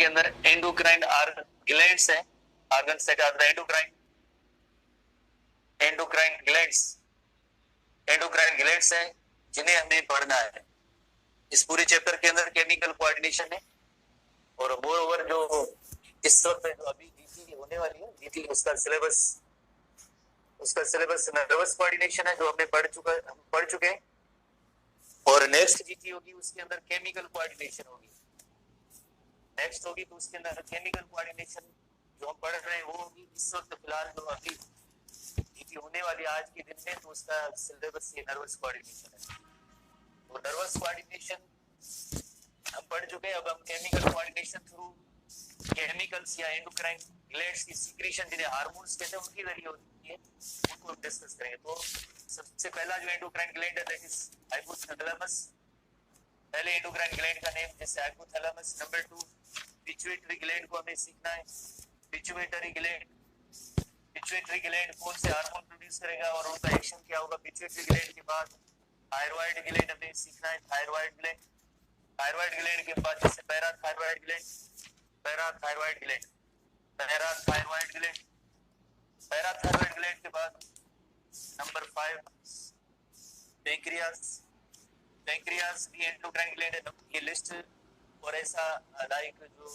के अंदर endocrine glands है, ऑर्गन से एंडोक्राइन ग्लैंड्स है जिन्हें हमें पढ़ना है। इस पूरे चैप्टर के अंदर केमिकल कोऑर्डिनेशन है और मोर ओवर जो इस वक्त जो अभी जीटी होने वाली है, जीटी उसका सिलेबस नर्वस कोऑर्डिनेशन है जो हमने पढ़ चुके हैं। और नेक्स्ट जीटी होगी उसके अंदर केमिकल कोऑर्डिनेशन होगी, नेक्स्ट होगी तो उसके अंदर केमिकल कोऑर्डिनेशन जो हम पढ़ रहे हैं वो होगी। इस वक्त फिलहाल जो अभी जीटी होने वाली आज के दिन में तो उसका सिलेबस ये नर्वस कोऑर्डिनेशन है। तो नर्वस कोऑर्डिनेशन हम पढ़ चुके हैं। अब हम केमिकल कोऑर्डिनेशन थ्रू केमिकल्स या एंडोक्राइन ग्लैंड्स की सीक्रेशन जिन्हें हार्मोन्स कहते हैं उनके जरिए होती है, उनको हम डिस्कस करेंगे। तो सबसे पहला जो एंडोक्राइन ग्लैंड है दैट इज हाइपोथैलेमस। पहले एंडोक्राइन ग्लैंड का नेम जैसे हाइपोथैलेमस। नंबर 2 पिट्यूटरी ग्लैंड को हमें सीखना है। पिट्यूटरी ग्लैंड कौन से हार्मोन प्रोड्यूस करेगा और उनका एक्शन क्या होगा। पिट्यूटरी ग्लैंड के बाद थायराइड ग्लैंड हमें सीखना है। थायराइड ग्लैंड के बाद जैसे पैराथायराइड ग्लैंड के बाद नंबर 5 पैंक्रियास भी एंडोक्राइन ग्लैंड है। ये लिस्ट और ऐसा लाइक जो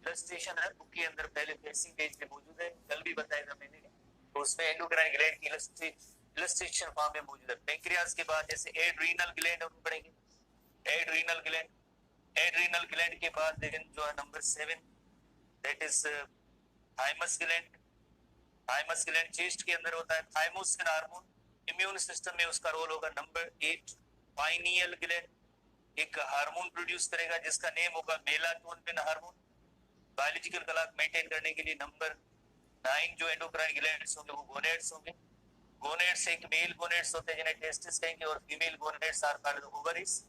इलस्ट्रेशन है बुक के अंदर पहले फेसिंग पेज पे मौजूद है, कल भी बताया था मैंने, तो उसमें एंडोक्राइन ग्लैंड की इलस्ट्रेशन फॉर्म में मौजूद है। पैंक्रियास के बाद जैसे एड्रीनल ग्लैंड हम पढ़ेंगे, एड्रीनल ग्लैंड के बाद देन जो है number 7 that is thymus gland chest के अंदर होता है। थाइमोसिन हार्मोन इम्यून सिस्टम में उसका रोल होगा। नंबर 8 पाइनियल ग्लैंड एक हार्मोन प्रोड्यूस करेगा जिसका नेम होगा melatonin hormone, biological clock maintain करने के लिए। नंबर 9 जो एंडोक्राइन ग्लैंड्स होंगे वो गोनेड्स होंगे। गोनेड्स एक मेल गोनेड्स होते हैं जिन्हें टेस्टिस कहेंगे और female gonads are called ovaries.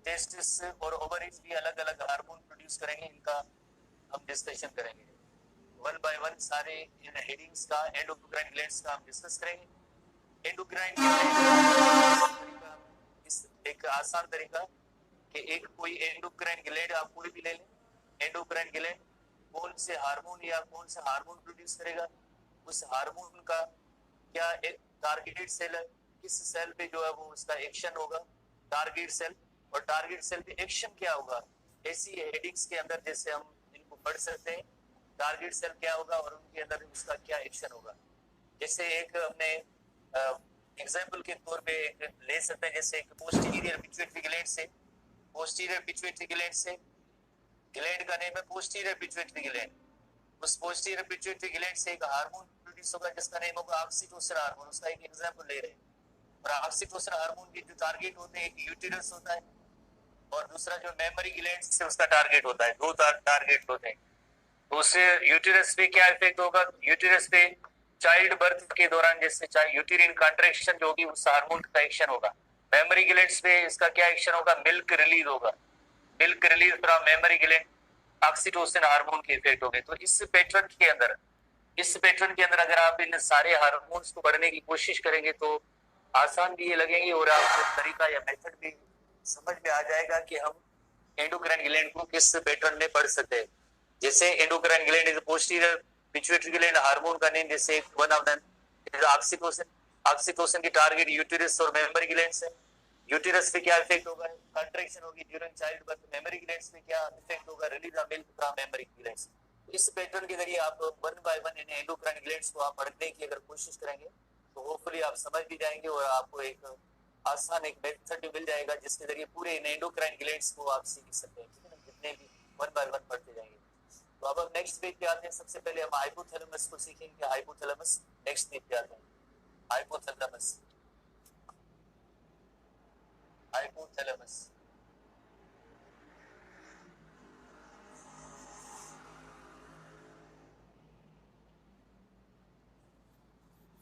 Testis और ओवरीज भी अलग अलग हार्मोन प्रोड्यूस करेंगे, इनका हम डिस्कशन करेंगे वन बाय वन। सारे इन हेडिंग्स का एंडोक्राइन ग्लैंड्स का हम डिस्कस करेंगे। एंडोक्राइन तरीका इस एक आसान तरीका कि एक कोई एंडोक्राइन ग्लैंड आप कोई भी ले लें, एंडोक्राइन ग्लैंड कौन से हार्मोन प्रोड्यूस करेगा, उस हार्मोन का क्या एक टारगेटेड सेल है, किस सेल पे जो है वो उसका एक्शन होगा, टारगेट सेल, और टारगेट सेल पे एक्शन क्या होगा। ऐसी हेडिंग्स के अंदर जैसे हम इनको पढ़ सकते हैं, टारगेट सेल क्या होगा और उनके अंदर उसका क्या एक्शन होगा। जैसे एक हमने एग्जांपल के तौर पे ले सकते हैं, जैसे एक पोस्टीरियर पिट्यूटरी ग्लैंड से ग्लैंड का नेम है पोस्टीरियर पिट्यूटरी ग्लैंड। उस पोस्टीरियर पिट्यूटरी ग्लैंड से एक हार्मोन प्रोड्यूस होगा जिसका नेम होगा ऑक्सीटोसिन हार्मोन। उसका एक एग्जांपल ले रहे हैं। और ऑक्सीटोसिन हार्मोन के जो टारगेट होते हैं, एक यूटेरस होता है और दूसरा जो मेमोरी ग्लैंड से उसका टारगेट होता है। दो टारगेट होते हैं। तो उससे यूटेरस पे क्या इफेक्ट होगा, यूटेरस पे चाइल्ड बर्थ के दौरान जैसे यूटेरिन कॉन्ट्रैक्शन जो होगी उस हार्मोन का एक्शन होगा। मेमोरी ग्लैंड्स पे इसका क्या एक्शन होगा, मिल्क रिलीज होगा, milk release from memory gland, oxytocin hormone के इफेक्ट होंगे। तो इस पैटर्न के अंदर अगर आप इन सारे हार्मोन्स को पढ़ने की कोशिश करेंगे तो आसान भी ये लगेंगे और आपको तरीका या मेथड भी समझ में आ जाएगा कि हम एंडोक्राइन ग्लैंड को किस पैटर्न में पढ़ सकते हैं। जैसे endocrine gland is posterior pituitary gland, hormone का नेम जैसे one of them is oxytocin की टारगेट यूटेरस और मेमोरी ग्लैंड्स है। यूटेरस पे क्या इफेक्ट होगा, कंट्रैक्शन होगी during child birth. Mammary glands पे क्या इफेक्ट होगा, release of milk from mammary glands. इस पैटर्न के जरिए आप one by one in endocrine glands को आप पढ़ने की अगर कोशिश करेंगे तो होपफुली आप समझ भी जाएंगे और आपको एक आसान एक मेथड भी मिल जाएगा जिसके जरिए पूरे इन एंडोक्राइन ग्लैंड्स को आप सीख सकते हैं, ठीक है ना, जितने भी वन बाय वन पढ़ते जाएंगे। तो अब हम नेक्स्ट पेज पे आते हैं। सबसे पहले हम हाइपोथैलेमस को सीखेंगे। हाइपोथैलेमस नेक्स्ट पेज पे आते हैं। Hypothalamus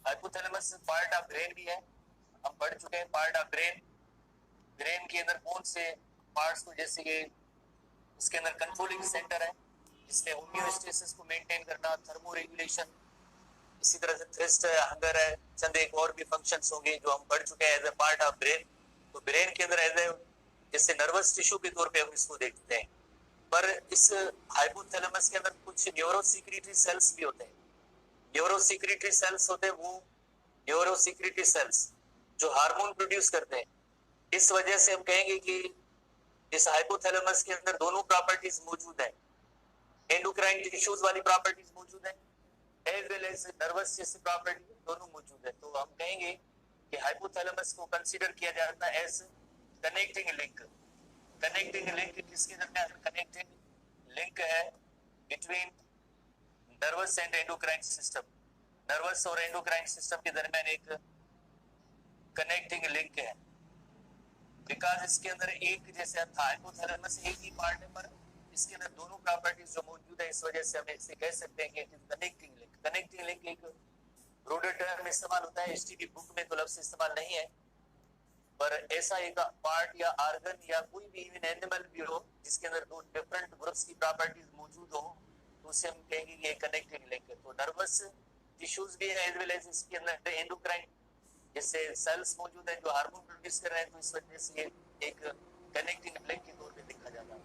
hypothalamus part of brain भी है, हम पढ़ चुके हैं। पार्ट ऑफ ब्रेन के अंदर कौन से पार्ट्स को, जैसे कि इसके अंदर कंट्रोलिंग सेंटर है जिसमें होमियोस्टेसिस को मेंटेन करना, थर्मो रेगुलेशन, इसी तरह से थ्रस्ट है, हंगर है, चंद एक और भी फंक्शंस होंगे जो हम पढ़ चुके हैं as a part of brain. तो ब्रेन के अंदर एज ए जैसे नर्वस टिश्यू के तौर पे हम इसको देखते हैं। पर इस हाइपोथैलेमस के अंदर कुछ न्यूरोसिक्रीटरी सेल्स भी होते हैं। न्यूरोसिक्रीटरी सेल्स होते हैं, वो न्यूरोसिक्रीटरी सेल्स जो हार्मोन प्रोड्यूस करते हैं। इस वजह से हम कहेंगे कि इस हाइपोथैलेमस के अंदर दोनों प्रॉपर्टीज मौजूद है, एंडोक्राइन टिश्यूज वाली प्रॉपर्टीज मौजूद है एज वेल एज नर्वस जैसी प्रॉपर्टी दोनों मौजूद है। तो हम कहेंगे कि हाइपोथैलेमस को कंसीडर किया जाता है as connecting link. Connecting link किसके दरमियान कनेक्टिंग लिंक है? Between nervous and endocrine system. Nervous और एंडोक्राइन सिस्टम के दरमियान एक कनेक्टिंग लिंक है। बिकॉज इसके अंदर एक जैसे हाइपोथैलेमस एक ही पार्ट है, पर इसके अंदर दोनों प्रॉपर्टीज जो मौजूद है, इस वजह से हम इसे कह सकते हैं कि कनेक्टिंग लिंक। कनेक्टिंग लिंक एक ब्रॉडर टर्म इस्तेमाल होता है, एसटीडी बुक में तो लफ्ज इस्तेमाल नहीं है, पर ऐसा एक पार्ट या ऑर्गन या कोई भी इवन एनिमल भी हो जिसके अंदर दो डिफरेंट ग्रुप्स की प्रॉपर्टीज मौजूद हो, तो उसे हम कहेंगे कि ये कनेक्टिंग लिंक है। तो नर्वस टिश्यूज भी है एज वेल एज इसके अंदर एंडोक्राइन जैसे सेल्स मौजूद है जो हार्मोन प्रोड्यूस कर रहे हैं, तो इस वजह से ये एक कनेक्टिंग लिंक के तौर पे देखा जाता है।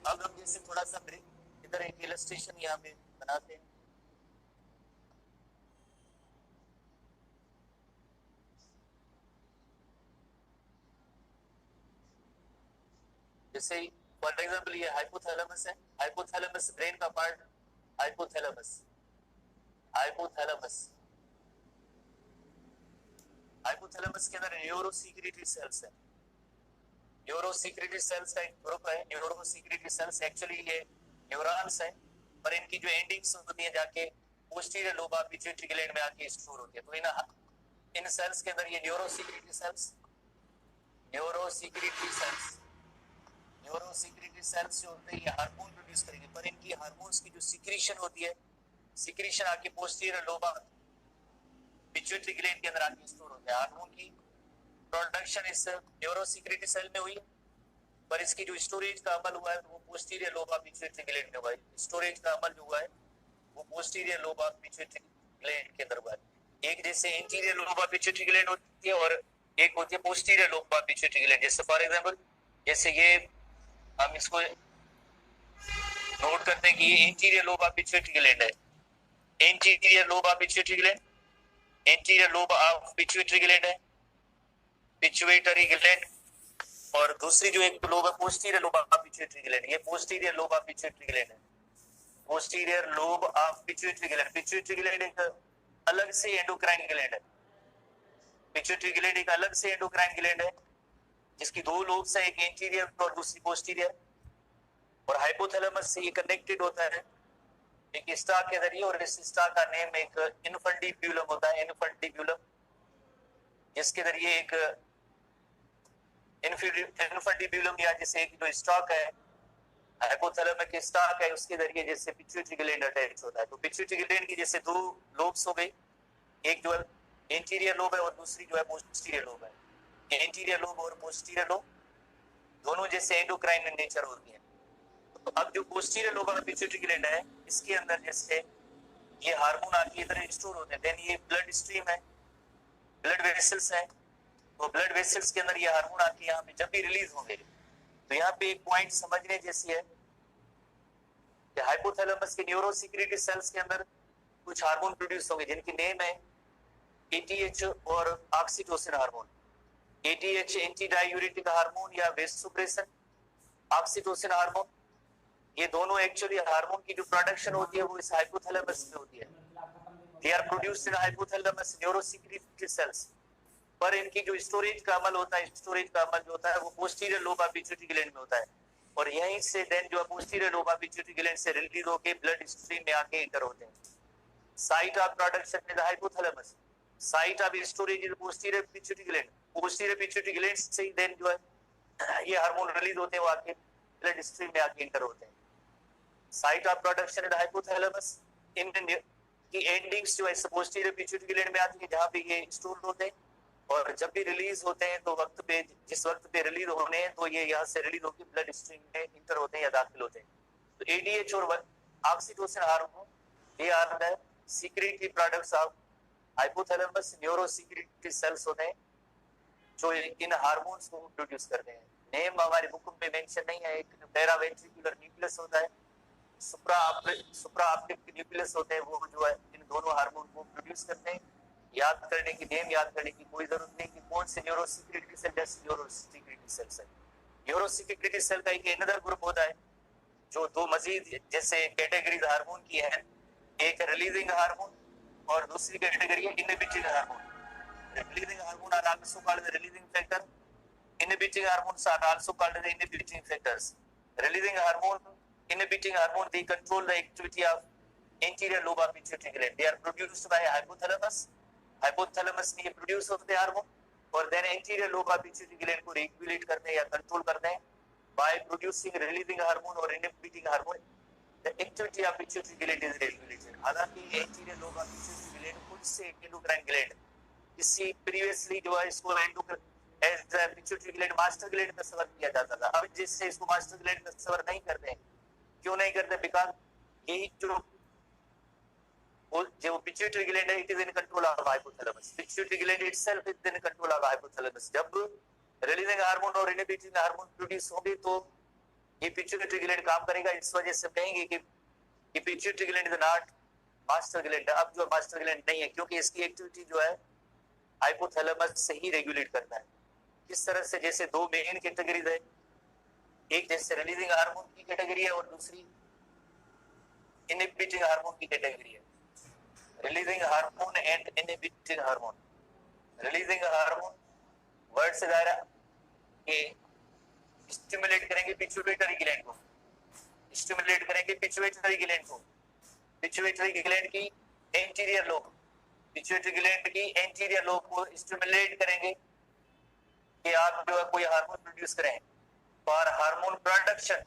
अब हम जैसे थोड़ा सा इधर एक इलस्ट्रेशन यहाँ पे बनाते हैं। जैसे फॉर एग्जांपल ये हाइपोथैलेमस है, हाइपोथैलेमस ब्रेन का पार्ट, हाइपोथैलेमस हाइपोथैलेमस हाइपोथैलेमस के अंदर न्यूरोसिक्रीटरी सेल्स है। न्यूरोसिक्रीटरी सेल्स का एक ग्रुप है। न्यूरोसिक्रीटरी सेल्स एक्चुअली ये न्यूरॉन्स है, पर इनकी जो एंडिंग्स होती है जाके posterior lobe of pituitary gland में आके स्टोर होती है। तो इन सेल्स के अंदर ये न्यूरोसिक्रीटरी सेल्स जो होते हैं ये हार्मोन प्रोड्यूस करेंगे, पर इनकी हार्मोन्स की जो सिक्रीशन होती है, सिक्रीशन आके posterior lobe of pituitary gland के अंदर आके स्टोर होता है। हार्मोन की प्रोडक्शन इस न्यूरोसिक्रीटरी सेल में हुई, पर इसकी जो स्टोरेज का अमल हुआ है तो वो posterior lobe of pituitary gland में हुआ है। स्टोरेज का अमल जो हुआ है वो posterior lobe of pituitary gland के अंदर हुआ है। एक जैसे anterior lobe of pituitary gland होती है और एक होती है posterior lobe of pituitary gland. जैसे फॉर एग्जांपल जैसे ये हम इसको नोट करते हैं कि ये anterior lobe of pituitary gland है। Anterior lobe of pituitary gland, anterior lobe of pituitary gland है, पिट्यूटरी ग्लैंड। और दूसरी जो एक लोब है posterior lobe of pituitary gland, ये posterior lobe of pituitary gland है। Posterior lobe of pituitary gland, pituitary gland एक अलग से एंडोक्राइन ग्लैंड है। पिट्यूटरी ग्लैंड एक अलग से एंडोक्राइन ग्लैंड है जिसकी दो लोब्स है, एक एंटीरियर और दूसरी पोस्टीरियर। और हाइपोथैलेमस से ये कनेक्टेड होता है एक स्टाक के जरिए, और इस स्टाक का नेम एक इन्फंटिब्यूलम होता है, इन्फंटिब्यूलम, जिसके जरिए एक इन्फंटिब्यूलम या जैसे एक जो स्टॉक है हाइपोथैलेमस के स्टॉक है उसके जरिए जैसे पिट्यूटरी ग्लैंड अटैच होता है। तो पिट्यूटरी ग्लैंड की जैसे दो लोब्स हो गई, एक जो है इंटीरियर लोब है और दूसरी जो है पोस्टीरियर लोब है। इंटीरियर लोब और पोस्टीरियर लोब दोनों जैसे एंडोक्राइन नेचर होती है। तो अब जो posterior lobe of pituitary gland है इसके अंदर जैसे ये हार्मोन आके इधर स्टोर होते हैं, देन ये ब्लड स्ट्रीम है, ब्लड वेसल्स है, तो ब्लड वेसल्स के अंदर ये हार्मोन आके यहाँ पे जब भी रिलीज होंगे, तो यहाँ पे एक पॉइंट समझने जैसी है कि हाइपोथैलेमस के न्यूरोसिक्रीटरी सेल्स के अंदर कुछ हार्मोन प्रोड्यूस होंगे जिनकी नेम है एटीएच और oxytocin hormone. ATH anti diuretic hormone या वेसोप्रेसन, ऑक्सीटोसिन हार्मोन, ये दोनों एक्चुअली हार्मोन की जो प्रोडक्शन होती है वो इस हाइपोथैलेमस में होती है। They are produced in hypothalamus neurosecretory cells, पर इनकी जो स्टोरेज का अमल होता है, स्टोरेज का अमल जो होता है वो posterior lobe of pituitary gland में होता है, और यहीं से देन जो posterior lobe of pituitary gland से रिलीज होके ब्लड स्ट्रीम में आके एंटर होते हैं। Site of production in the hypothalamus, site of storage in posterior pituitary gland, posterior pituitary gland से ही देन जो है ये हार्मोन रिलीज होते हैं वो आके ब्लड स्ट्रीम में आके एंटर होते हैं। Site of production in hypothalamus इन की एंडिंग्स जो है पोस्टीरियर पिट्यूटरी ग्लैंड में आती है जहां पे ये स्टोर होते हैं, और जब भी रिलीज होते हैं तो वक्त पे जिस वक्त पे रिलीज होने हैं तो ये यहाँ से रिलीज होकर ब्लड स्ट्रीम में इंटर होते हैं या दाखिल होते हैं। तो एडीएच और oxytocin hormone they are the secretory products of hypothalamus neurosecretory cells होते हैं जो इन हार्मोन्स को प्रोड्यूस करते हैं। नेम हमारी बुक में मेंशन नहीं है। एक पैरावेंट्रिकुलर न्यूक्लियस होता है, सुप्रा ऑप्टिक न्यूक्लियस होते हैं, वो जो है इन दोनों हार्मोन को प्रोड्यूस करते हैं। याद करने की, नेम याद करने की कोई जरूरत नहीं कि कौन से न्यूरोसिक्रेटरी सेल, जैसे न्यूरोसिक्रेटरी सेल्स है। न्यूरोसिक्रेटरी सेल का एक अनदर ग्रुप होता है जो दो मजीद जैसे कैटेगरीज हार्मोन की है, एक रिलीजिंग हार्मोन और दूसरी कैटेगरी है inhibiting hormone. Releasing hormone are also called the releasing factor, inhibiting hormones are also called the inhibiting factors. Releasing hormone, inhibiting hormone, they control the activity of anterior lobe of pituitary gland. They are produced by hypothalamus. Hypothalamus में ये produce होते हैं hormone और then anterior lobe of pituitary gland को regulate करते हैं या control करते हैं by producing releasing hormone और inhibiting hormone. The activity of pituitary gland is regulated. हालांकि anterior lobe of pituitary gland खुद से endocrine gland, इसी previously जो है इसको endocrine as pituitary gland master gland तस्वर किया जाता था। अब जिससे इसको मास्टर ग्लैंड तस्वर नहीं करते हैं, क्यों नहीं करते? बिकॉज यही जो पिट्यूटरी ग्लैंड है, it is in control of hypothalamus. Pituitary gland itself is in control of hypothalamus. जब रिलीजिंग हार्मोन और इनहिबिटिंग हार्मोन प्रोड्यूस होंगे तो ये पिट्यूटरी ग्लैंड काम करेगा। इस वजह से कहेंगे कि pituitary gland is not master gland. अब जो मास्टर ग्लैंड नहीं है, क्योंकि इसकी एक्टिविटी जो है हाइपोथैलेमस से ही रेगुलेट करता है। इस तरह से जैसे दो मेन कैटेगरीज है, एक जैसे रिलीजिंग हार्मोन की कैटेगरी है और दूसरी इनहिबिटिंग हार्मोन की कैटेगरी है। Releasing hormone and inhibiting hormone. Releasing hormone word से दायरा ये स्टिमुलेट करेंगे पिट्यूटरी ग्लैंड को, स्टिमुलेट करेंगे पिट्यूटरी ग्लैंड को, पिट्यूटरी ग्लैंड की एंटीरियर लोब, पिट्यूटरी ग्लैंड की एंटीरियर लोब को स्टिमुलेट करेंगे कि आप जो है कोई हार्मोन प्रोड्यूस करें फॉर हार्मोन प्रोडक्शन।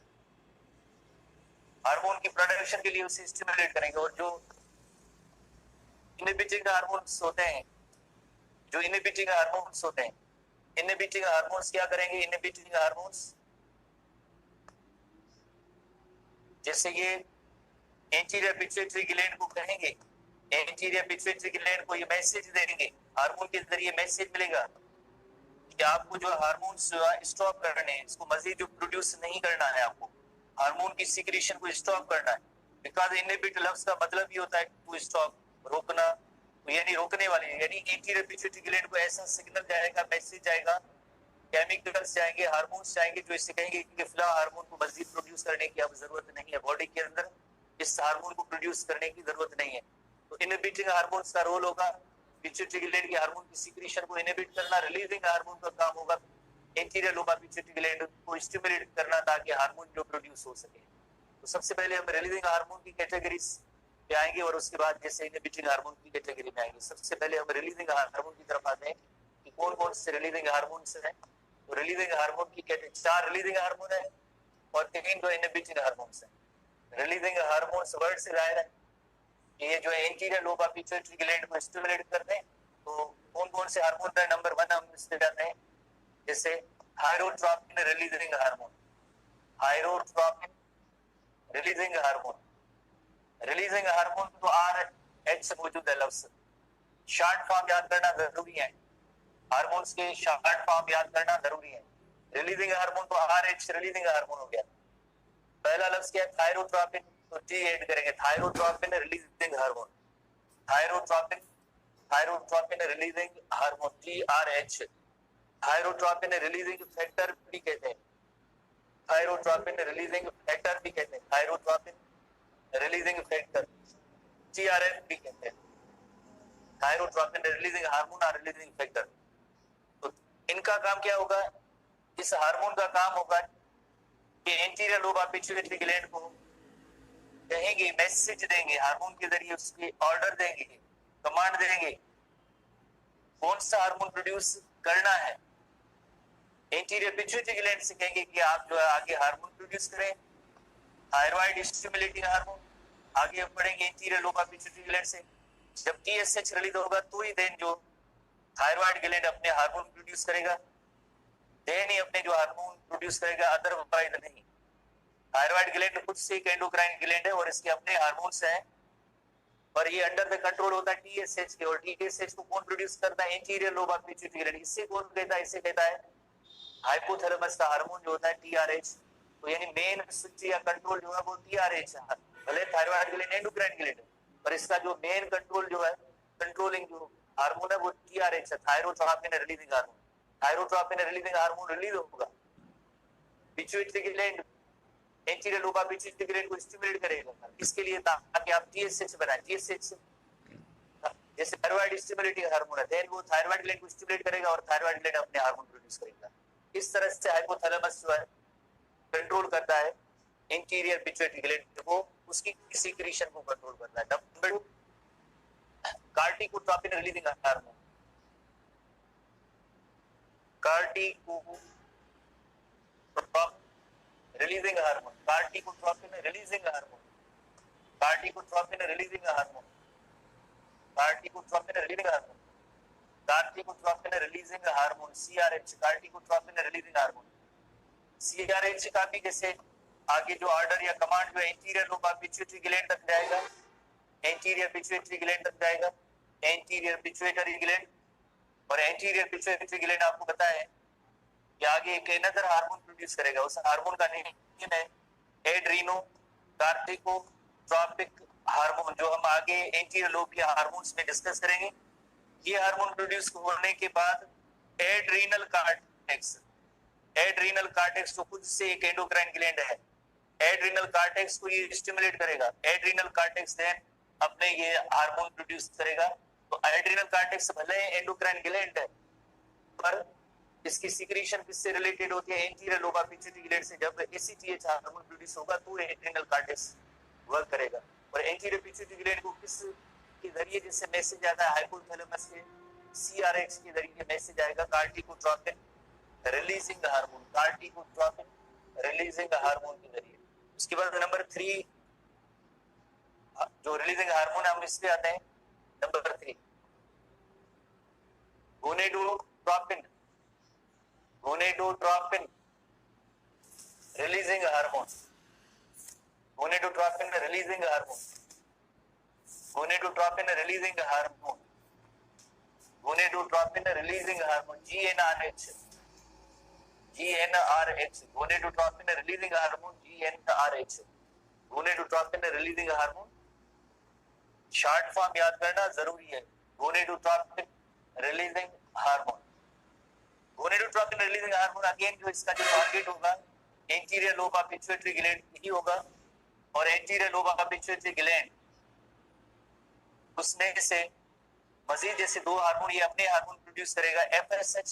हार्मोन की प्रोडक्शन के लिए उसे स्टिमुलेट करेंगे। और जो इनहिबिटिंग हार्मोन्स होते हैं, जो इनहिबिटिंग हार्मोन्स होते हैं, इनहिबिटिंग हार्मोन्स क्या करेंगे? इनहिबिटिंग हार्मोन्स जैसे ये एंटीरियर पिट्यूटरी ग्लैंड को कहेंगे, एंटीरियर पिट्यूटरी ग्लैंड को ये मैसेज देंगे, हार्मोन के जरिए मैसेज मिलेगा कि आपको जो हार्मोन्स स्टॉप करने हैं, इसको मजीद जो प्रोड्यूस नहीं करना है, आपको हार्मोन की सिक्रीशन को स्टॉप करना है। बिकॉज इनहिबिट लफ्ज का मतलब ही होता है टू स्टॉप, रोकना, यानी रोकने वाले, यानी एंटीरियर पिट्यूटरी ग्लैंड को ऐसा सिग्नल जाएगा, मैसेज जाएगा, केमिकल्स जाएंगे, हार्मोन्स जाएंगे जो इससे कहेंगे कि फिलहाल हार्मोन को मजीद प्रोड्यूस करने की अब जरूरत नहीं है, बॉडी के अंदर इस हार्मोन को प्रोड्यूस करने की जरूरत नहीं है। तो इनहिबिटिंग हार्मोन्स का रोल होगा पिट्यूटरी ग्लैंड की हार्मोन की सिक्रीशन को इनहिबिट करना। रिलीजिंग हार्मोन का काम होगा anterior lobe of pituitary gland को स्टिमुलेट करना ताकि हार्मोन जो प्रोड्यूस हो सके। तो सबसे पहले हम रिलीजिंग हार्मोन की कैटेगरीज पे आएंगे और उसके बाद जैसे इनहिबिटिंग हार्मोन की कैटेगरी में आएंगे। सबसे पहले हम रिलीजिंग हार्मोन की तरफ आते हैं कि कौन कौन से रिलीजिंग हार्मोन्स हैं। तो रिलीजिंग हार्मोन की कैटेगरी 4 रिलीजिंग हार्मोन है और 3 जो इनहिबिटिंग हार्मोन्स हैं। रिलीजिंग हार्मोन्स वर्ड से जाहिर है ये जो anterior lobe of pituitary gland को स्टिमुलेट करते हैं। तो कौन कौन से हार्मोन है? नंबर 1 हम इससे जाते हैं जैसे thyrotropin releasing hormone, thyrotropin releasing hormone. Releasing hormone तो RH से मौजूद है लफ्ज, शॉर्ट फॉर्म याद करना जरूरी है, हार्मोन्स के शॉर्ट फॉर्म याद करना जरूरी है। रिलीजिंग हार्मोन तो RH रिलीजिंग हार्मोन हो गया। पहला लफ्ज क्या है? थायरोट्रोपिन, तो T ऐड करेंगे, thyrotropin releasing hormone, thyrotropin, thyrotropin releasing hormone TRH। Thyrotropin releasing factor भी कहते हैं, थायरोट्रोपिन रिलीजिंग फैक्टर भी कहते हैं, थायरोट्रोपिन रिलीजिंग फैक्टर TRF भी कहते हैं, थायरोट्रोपिन रिलीजिंग हार्मोन और रिलीजिंग फैक्टर। तो इनका काम क्या होगा? इस हार्मोन का काम होगा कि anterior lobe of pituitary gland को कहेंगे, मैसेज देंगे, हार्मोन के जरिए उसके ऑर्डर देंगे, कमांड देंगे कौन सा हार्मोन प्रोड्यूस करना है। एंटीरियर पिट्यूटरी ग्लैंड से कहेंगे कि आप जो है आगे हार्मोन प्रोड्यूस करें, थायराइड स्टिमुलेटिंग हार्मोन। आगे बढ़ेंगे anterior lobe of pituitary gland से, जब TSH रिलीज होगा तो ही देन जो थायराइड ग्लैंड अपने हार्मोन प्रोड्यूस करेगा, देन ही अपने जो हार्मोन प्रोड्यूस करेगा, अदरवाइज नहीं। थायराइड ग्लैंड खुद से एक एंडोक्राइन ग्लैंड है और इसके अपने हार्मोन्स हैं और ये अंडर द कंट्रोल होता है TSH के। और TSH को कौन प्रोड्यूस करता है? Anterior lobe of pituitary gland. इससे कौन कहता है? इसे कहता है हाइपोथैलेमस का हार्मोन जो होता है टीआरएच, तो यानी मेन स्विच या कंट्रोल जो है वो टीआरएच है। भले थायराइड ग्लैंड एंडोक्राइन ग्लैंड है, पर इसका जो मेन कंट्रोल जो है, कंट्रोलिंग जो हार्मोन है वो टीआरएच है, thyrotropin releasing hormone. Thyrotropin releasing hormone release होगा, pituitary gland, anterior lobe of pituitary gland को स्टिमुलेट करेगा। इसके लिए ताकि आप टीएसएच बनाए, टीएसएच जैसे थायराइड स्टिमुलेटिंग हार्मोन है, देन वो थायराइड ग्लैंड को स्टिमुलेट करेगा और थायराइड ग्लैंड अपने हार्मोन प्रोड्यूस करेगा। इस तरह से हाइपोथैलेमस जो है कंट्रोल करता है इंटीरियर पिट्यूटरी ग्लैंड को, उसकी सीक्रेशन को कंट्रोल करता है। Number 2, कार्टिकोट्रोपिन releasing hormone. कार्टिकोट्रोपिन releasing hormone, कार्टिकोट्रोपिन releasing hormone, कार्टिकोट्रोपिन releasing hormone, कार्टिकोट्रोपिन releasing hormone, कार्टिकोट्रोपिन releasing hormone CRH, कार्टिकोट्रोपिन releasing hormone. CRH का भी जैसे आगे जो ऑर्डर या कमांड जो anterior lobe of pituitary gland तक जाएगा, एंटीरियर पिट्यूटरी ग्लैंड तक जाएगा, एंटीरियर पिट्यूटरी ग्लैंड, और एंटीरियर पिट्यूटरी ग्लैंड आपको पता है कि आगे एक अनदर हार्मोन प्रोड्यूस करेगा, उस हार्मोन का नेम है एड्रीनो कार्टिकोट्रोपिक हार्मोन, जो हम आगे एंटीरियर लोब के हार्मोन्स में डिस्कस करेंगे। ये हार्मोन प्रोड्यूस होने के बाद एड्रीनल कार्टेक्स, एड्रीनल कार्टेक्स जो खुद से एक एंडोक्राइन ग्लैंड है, एड्रीनल कार्टेक्स को ये स्टिमुलेट करेगा। एड्रीनल कार्टेक्स देन अपने ये हार्मोन प्रोड्यूस करेगा। तो एड्रीनल कार्टेक्स भले एंडोक्राइन ग्लैंड है, पर इसकी सीक्रेशन किससे रिलेटेड होती है, anterior lobe of pituitary gland से। जब एसीटीएच हार्मोन प्रोड्यूस होगा तो एड्रीनल कार्टेक्स वर्क करेगा। और एंटीरियर पिट्यूटरी ग्लैंड को किस के जरिए जैसे मैसेज आता है, हाइपोथैलेमस के सीआरएच के जरिए मैसेज आएगा, कार्टिकोट्रोपिन रिलीजिंग हार्मोन, कार्टिकोट्रोपिन रिलीजिंग हार्मोन के जरिए। उसके बाद नंबर 3 जो रिलीजिंग हार्मोन, हम इस पे आते हैं number 3, gonadotropin, gonadotropin releasing hormone, gonadotropin releasing hormone, gonadotropin releasing hormone, gonadotropin releasing hormone GnRH, GnRH, gonadotropin releasing hormone GnRH, gonadotropin releasing hormone. Short form याद करना जरूरी है, gonadotropin releasing hormone. Gonadotropin releasing hormone again जो इसका जो target होगा anterior lobe of pituitary gland ही होगा, और anterior lobe of pituitary gland उसमें से मजीद जैसे 2 हार्मोन ये अपने हार्मोन प्रोड्यूस करेगा, एफएसएच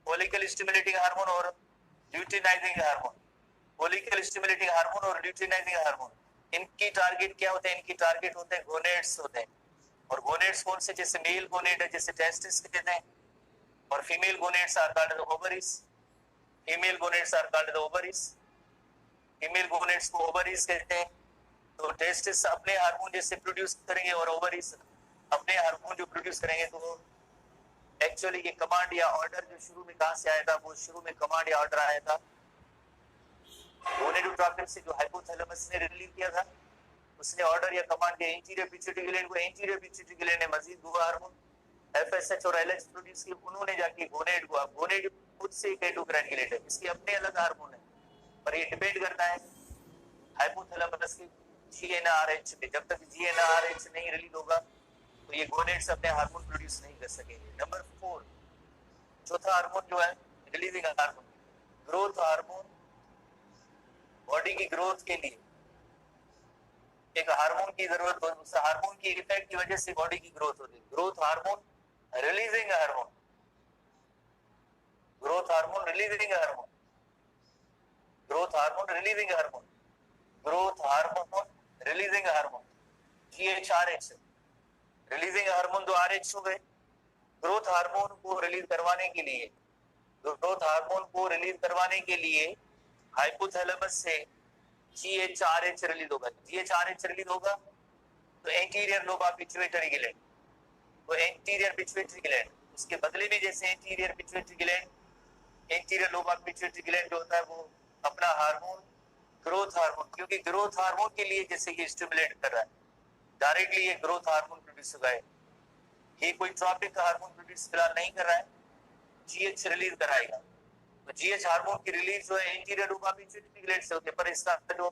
फॉलिकल स्टिमुलेटिंग हार्मोन और luteinizing hormone, follicle stimulating hormone और ल्यूटिनाइजिंग हार्मोन। इनकी टारगेट क्या होते हैं, इनकी टारगेट होते हैं गोनेड्स होते हैं। और गोनेड्स कौन से, जैसे मेल गोनेड है जैसे टेस्टिस कहते हैं, और female gonads are called the ovaries, female gonads are called the ovaries, female gonads को ओवरीज कहते हैं। तो टेस्टिस अपने हार्मोन जैसे प्रोड्यूस करेंगे और ओवरीज अपने हार्मोन जो प्रोड्यूस करेंगे। तो एक्चुअली ये कमांड या ऑर्डर जो शुरू में कहां से आया था, वो शुरू में कमांड या ऑर्डर आया था गोनेडोट्रोपिन से, जो हाइपोथैलेमस ने रिलीज किया था। उसने ऑर्डर या कमांड दिया इंटीरियर पिट्यूटरी ग्लैंड को, इंटीरियर पिट्यूटरी ग्लैंड ने मजीद 2 हार्मोन एफएसएच और एलएच प्रोड्यूस किए। उन्होंने जाके गोनेड को, अब गोनेड खुद से एक एंडोक्राइन ग्लैंड है, इसके अपने अलग हार्मोन है, पर ये डिपेंड करता है हाइपोथैलेमस के जीएनआरएच पे। जब तक जीएनआरएच नहीं रिलीज होगा तो ये गोनेड्स अपने हार्मोन प्रोड्यूस नहीं कर सकेंगे। नंबर 4 चौथा हार्मोन जो है releasing hormone, growth hormone. Body की ग्रोथ के लिए एक हार्मोन की जरूरत होती है, उस हार्मोन की इफेक्ट की वजह से बॉडी की ग्रोथ होती है। Growth hormone releasing hormone, growth hormone releasing hormone, growth hormone releasing hormone, growth hormone releasing hormone GHRH, releasing hormone तो आरएच हो गए। ग्रोथ हार्मोन को रिलीज करवाने के लिए, ग्रोथ हार्मोन को रिलीज करवाने के लिए हाइपोथैलेमस से जीएचआरएच रिलीज होगा। जीएचआरएच रिलीज होगा तो anterior lobe of pituitary gland, तो एंटीरियर पिट्यूटरी ग्लैंड उसके बदले में जैसे anterior pituitary gland, anterior lobe of pituitary gland जो होता है वो अपना हार्मोन ग्रोथ हार्मोन, क्योंकि ग्रोथ हार्मोन के लिए जैसे ये स्टिमुलेट कर रहा है, डायरेक्टली ये ग्रोथ हार्मोन प्रोड्यूस होगा। ये कोई ट्रॉपिक हार्मोन प्रोड्यूस फिलहाल नहीं कर रहा है, जीएच रिलीज कराएगा। तो जीएच हार्मोन की रिलीज जो है anterior lobe of pituitary gland से होती है, पर इसका जो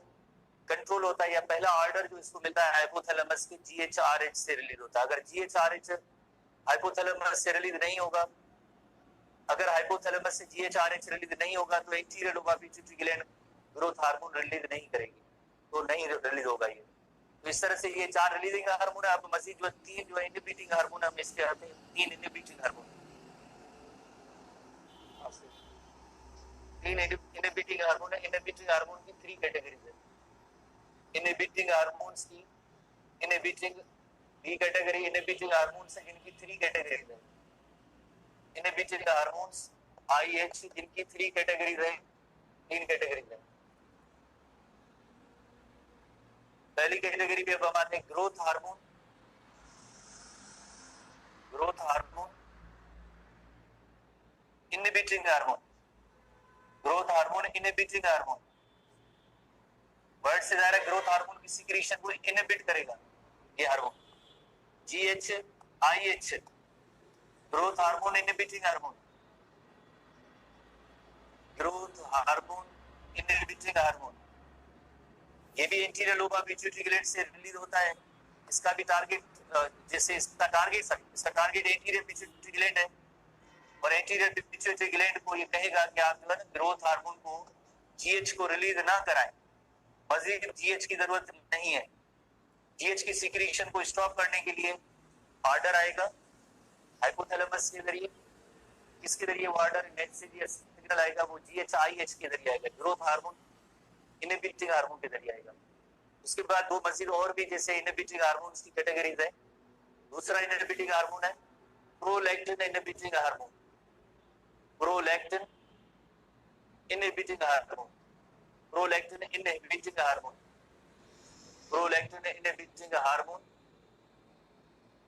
कंट्रोल होता है या पहला ऑर्डर जो इसको मिलता है हाइपोथैलेमस के जीएचआरएच से रिलीज होता है। अगर जीएचआरएच हाइपोथैलेमस से रिलीज नहीं होगा, अगर हाइपोथैलेमस से जीएचआरएच रिलीज नहीं होगा तो anterior lobe of pituitary gland growth hormone release नहीं करेगी, तो नहीं रिलीज होगा ये। तो इस तरह से ये 4 रिलीजिंग हार्मोन है। अब मजीद जो 3 जो इनहिबिटिंग हार्मोन हम इसके आते हैं, 3 इनहिबिटिंग हार्मोन, 3 इनहिबिटिंग हार्मोन है। इनहिबिटिंग हार्मोन की 3 कैटेगरीज है। इनहिबिटिंग हार्मोन्स की inhibiting b category, inhibiting hormones है जिनकी 3 कैटेगरीज है। इनहिबिटिंग हार्मोन्स आईएच जिनकी 3 कैटेगरीज है, 3 कैटेगरीज है। पहली कैटेगरी पे अब हम आते हैं growth hormone. Growth hormone inhibiting hormone, growth hormone inhibiting hormone, word से जा रहा है ग्रोथ हार्मोन की सिक्रीशन को इनहिबिट करेगा ये hormone GHIH, growth hormone inhibiting hormone, growth hormone inhibiting hormone. ये भी anterior lobe of pituitary gland से रिलीज होता है। इसका भी टारगेट जैसे इसका टारगेट एंटीरियर पिट्यूटरी ग्लैंड है, और एंटीरियर पिट्यूटरी ग्लैंड को ये कहेगा कि आप जो है ग्रोथ हार्मोन को जीएच को रिलीज ना कराएं, मजीद जीएच की जरूरत नहीं है। जीएच की सिक्रीशन को स्टॉप करने के लिए ऑर्डर आएगा हाइपोथैलेमस के जरिए। किसके जरिए वो ऑर्डर मैसेज या सिग्नल आएगा? वो जीएचआईएच के जरिए आएगा, ग्रोथ हार्मोन इनहिबिटिंग हार्मोन के जरिए आएगा। उसके बाद दो मजीद और भी जैसे इनहिबिटिंग हार्मोन्स की कैटेगरीज है। दूसरा इनहिबिटिंग हार्मोन है prolactin inhibiting hormone, prolactin inhibiting hormone, prolactin inhibiting hormone, prolactin inhibiting hormone,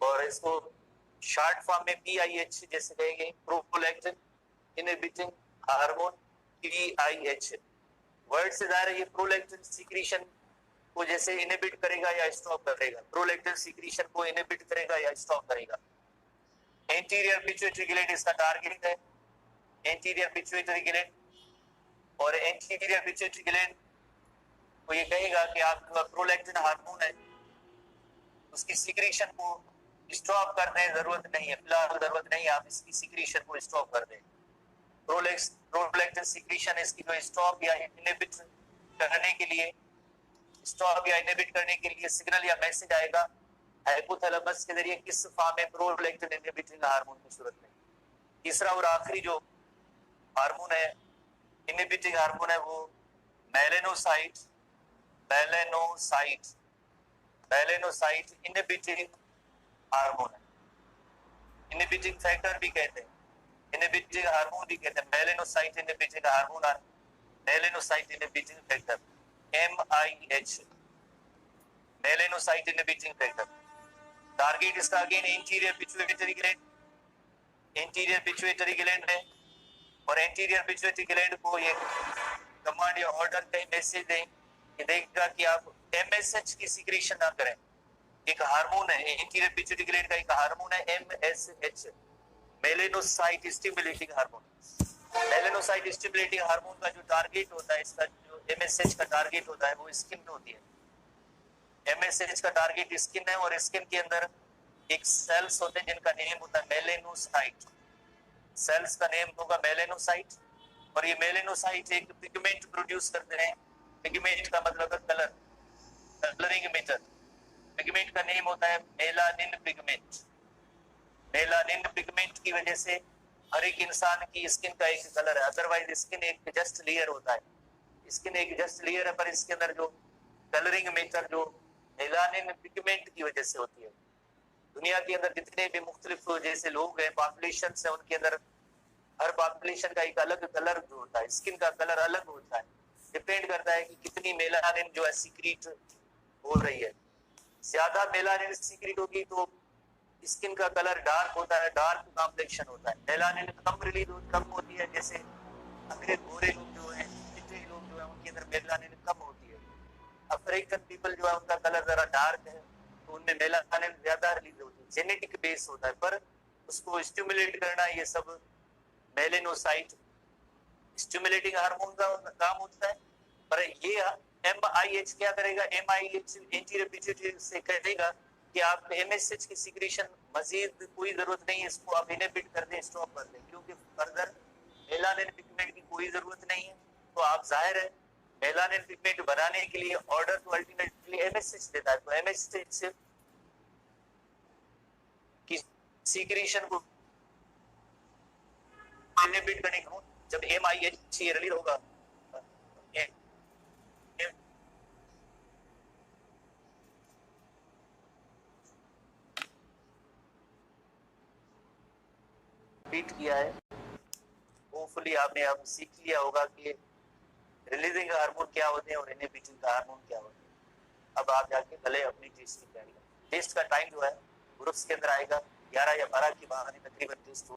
और इसको शॉर्ट फॉर्म में पीआईएच जैसे कहेंगे, prolactin inhibiting hormone PIH. Word से जा रहा है ये प्रोलैक्टिन सिक्रीशन को जैसे इनहिबिट करेगा या स्टॉप करेगा, प्रोलैक्टिन सिक्रीशन को इनहिबिट करेगा या स्टॉप करेगा। एंटीरियर पिट्यूटरी ग्लैंड इसका टारगेट है, एंटीरियर पिट्यूटरी ग्लैंड, और एंटीरियर पिट्यूटरी ग्लैंड को ये कहेगा कि आप प्रोलैक्टिन हार्मोन है उसकी सिक्रीशन को स्टॉप कर दें, जरूरत नहीं है, फिलहाल जरूरत नहीं है, आप इसकी सिक्रीशन को स्टॉप कर दें। प्रोलैक्टिन सिक्रीशन इसकी जो स्टॉप या इनहिबिट करने के लिए, स्टॉप या इनहिबिट करने के लिए सिग्नल या मैसेज आएगा हाइपोथैलेमस के जरिए, किस फॉर्म में? प्रोलैक्टिन इनहिबिटिंग हार्मोन की सूरत में। तीसरा और आखिरी जो हार्मोन है इनहिबिटिंग हार्मोन है वो melanocyte, melanocyte, melanocyte inhibiting hormone है। इनहिबिटिंग फैक्टर भी कहते हैं, इनहिबिटिंग हार्मोन भी कहते हैं, मेलेनोसाइट इनहिबिटिंग हार्मोन और melanocyte inhibiting factor MIH, melanocyte inhibiting factor. Target इसका again anterior pituitary gland, anterior pituitary gland है, और एंटीरियर पिट्यूटरी ग्लैंड को ये कमांड या ऑर्डर का मैसेज दें कि देखेगा कि आप MSH की सिक्रीशन ना करें। एक हार्मोन है एंटीरियर पिट्यूटरी ग्लैंड का, एक हार्मोन है MSH, melanocyte stimulating hormone. Melanocyte stimulating hormone का जो टारगेट होता है, इसका जो MSH का टारगेट होता है वो स्किन होती है। MSH का टारगेट स्किन है, और स्किन के अंदर एक सेल्स होते हैं जिनका नेम होता है मेलेनोसाइट। सेल्स का नेम होगा मेलेनोसाइट, और ये मेलेनोसाइट एक पिगमेंट प्रोड्यूस करते हैं। पिगमेंट का मतलब है कलर, कलरिंग मेटर। पिगमेंट का नेम होता है मेलानिन पिगमेंट। मेलानिन पिगमेंट की वजह से हर एक इंसान की स्किन का एक कलर है, अदरवाइज स्किन एक जस्ट लेयर होता है। स्किन एक जस्ट लेयर है, पर इसके अंदर जो कलरिंग मेटर जो मेलानिन पिगमेंट की वजह से होती है। दुनिया के अंदर जितने भी मुख्तलिफ जैसे लोग हैं, पॉपुलेशन है, उनके अंदर हर पॉपुलेशन का एक अलग कलर जो होता है, स्किन का कलर अलग होता है। डिपेंड करता है कि कितनी मेलानिन जो है सीक्रेट हो रही है। ज्यादा मेलानिन सीक्रेट होगी तो स्किन का कलर डार्क होता है, डार्क कॉम्प्लेक्शन होता है। मेलानिन कम होती है, जैसे अंग्रेज गोरे लोग जो हैं, चिट्टे लोग जो हैं, उनके अंदर मेलानिन कम होती है। अफ्रीकन पीपल जो है उनका कलर जरा डार्क है, तो उनमें मेलानिन ज्यादा रिलीज होती है। जेनेटिक बेस होता है, पर उसको स्टिमुलेट करना ये सब मेलेनोसाइट स्टिमुलेटिंग हार्मोन का काम होता है। पर ये MIH क्या करेगा, MIH एंटी पिट्यूटरी से कहेगा कि आप MSH की सिक्रीशन मजीद कोई जरूरत नहीं है, इसको आप इनहिबिट कर दें, स्टॉप कर दें, क्योंकि फर्दर मेलानिन पिगमेंट की कोई जरूरत नहीं है। तो आप जाहिर है मेलानिन पिगमेंट बनाने के लिए ऑर्डर तो अल्टीमेटली MSH देता है, तो MSH की सिक्रीशन को इनहिबिट करने का जब MIH रिलीज होगा बीट किया है। होपफुली आपने अब सीख लिया होगा कि रिलीजिंग हार्मोन क्या होते हैं और इनहिबिटिंग का हार्मोन क्या होते हैं। अब आप जाके भले अपनी टेस्ट की तैयारी करें। टेस्ट का टाइम जो है ग्रुप्स के अंदर आएगा 11 या 12 की बहाने तकरीबन टेस्ट